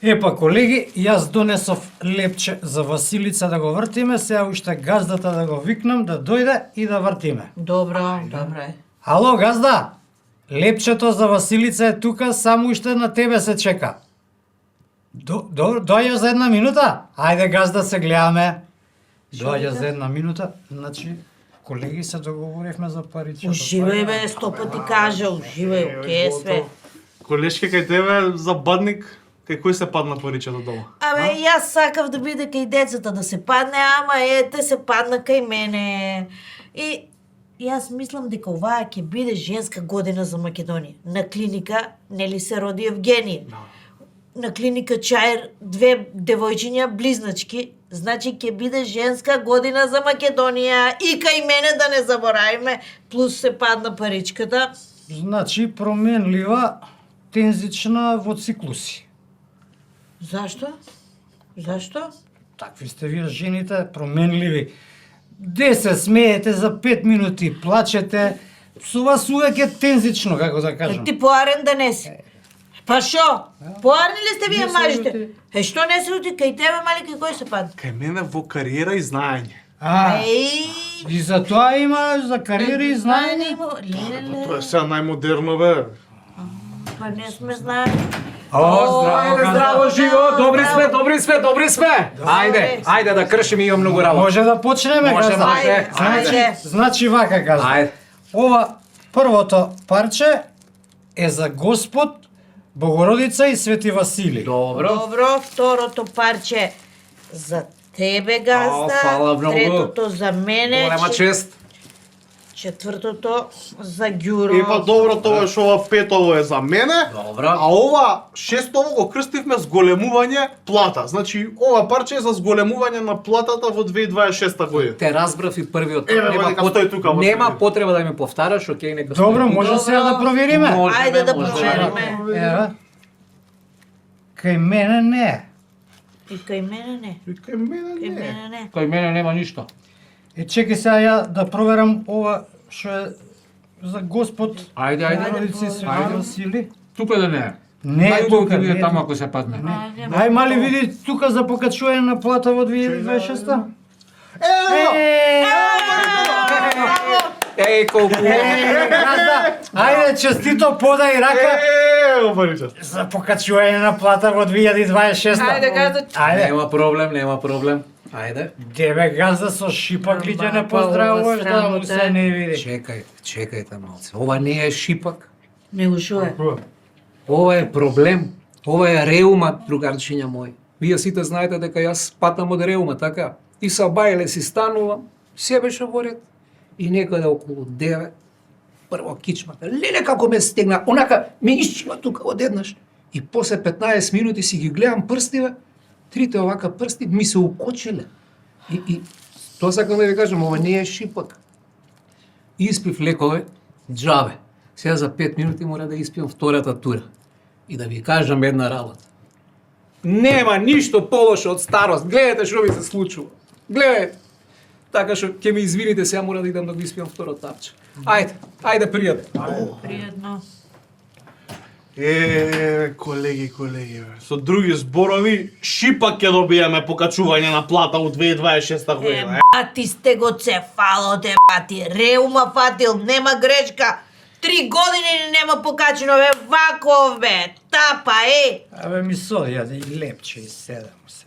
Епа, колеги, јас донесов лепче за Василица да го вртиме, сега уште газдата да го викнам да дојде и да вртиме. Добро, добро е. Ало, газда! Лепчето за Василица е тука, само уште на тебе се чека. Дојаш за една минута? Ајде, газда, се гледаме. Доаѓа за една минута, значи, колеги, се договоривме за паричето. Уживај бе, 100 пати кажа, уживај, окей све. Колешке кај тебе за бадник, кај кој се падна паричето дома? Абе, јас сакав да биде кај децата да се падне, ама ете се падна кај мене. И јас мислам дека оваа ќе биде женска година за Македонија. На клиника, нели се роди Евгенија. На клиника Чаир, 2 девојчиња близначки, значи ќе биде женска година за Македонија и кај мене да не заборавиме, плюс се падна паричката. Значи, променлива, тензична во циклуси. Зашто? Зашто? Такви сте вие жените, променливи. Де се смеете за 5 минути, плачете, со вас увек е тензично, како да кажам. Ти поарен да не си. Па шо? Поарни ли сте вие Не се мажите? лути. Што не се лути? Кај тебе, мали, кај кој се падна? Кај мене во кариера и знаење. Еј! И за тоа има, за кариера и знаење. Тоа е сега најмодерно, бе. Па не сме знаели. Ајде, здраво, живо, добри сме. Ајде да кршиме, имам многу работа. Може да почнеме, Може, газда. може. Ајде. Значи вака, газда. Ајде. Ова првото парче е за Господ, Богородица и Свети Васили. Добро. Добро, второто парче за тебе, газда. фала многу. Третото за мене. Голема чест. Четвртото за Ѓуро. И па добро, тоа е што ова петово е за мене. Добро. А ова шестово го крстивме зголемување плата. Значи, ова парче е за зголемување на платата во 2026 година. Те разбрав и првиот. Еве, дека стои тука во Нема средина. потреба да ми повтараш, окей, нека Добро, стои. може сега да провериме? Ајде да може. провериме. Еве. Кај мене не. И кај мене не. И кај мене Кај не. мене не. Кај мене нема ништо. Е, чекай сега ја да проверам ова што е за Господ, Ајде. Богородица и Свети Ајде. Васили. Тука да не е. Не е Најубаво тука, ќе биде не е таму тука. ако се падне. Ај, мали види тука за покачување на плата во 2026-та. Еј, колку Газда, ајде, честито, подај рака Паричето. за покачување на плата во 2026-та. Ајде, газда. Ајде, нема проблем. Ајде. тебе газда со шипак ли ќе не поздравуваш да му се не види. Чекајте малце. Ова не е шипак. Него шо е? Ова е проблем. Ова е реума, другарчиња мој. Вие сите знаете дека јас патам од реума, така? И са бајле си станувам, се беше во ред. И некаде околу 9, прво кичмата, леле како ме стегна, онака ме исчива тука одеднаш. И после 15 минути си ги гледам прстиве, трите овака прсти ми се укочиле. И тоа сакам да ви кажам, ова не е шипак. Испив лекове, џабе. Сега за 5 минути мора да испиам втората тура. И да ви кажам една работа. Нема ништо полошо од старост. Гледате што ми се случува. Гледате. Така што ќе ми извините, сега мора да идам да го испиам второ тапче. Ајде пријатно. Пријатно. Колеги, бе. Со други зборови, шипак ќе добиеме покачување на плата у 2026 година. Бати сте го цефалоте, бати. Реума фатил, нема грешка. 3 години нема покачено, бе, ваков, бе. Тапа, Абе ми соди, јаде и лепче и седам се.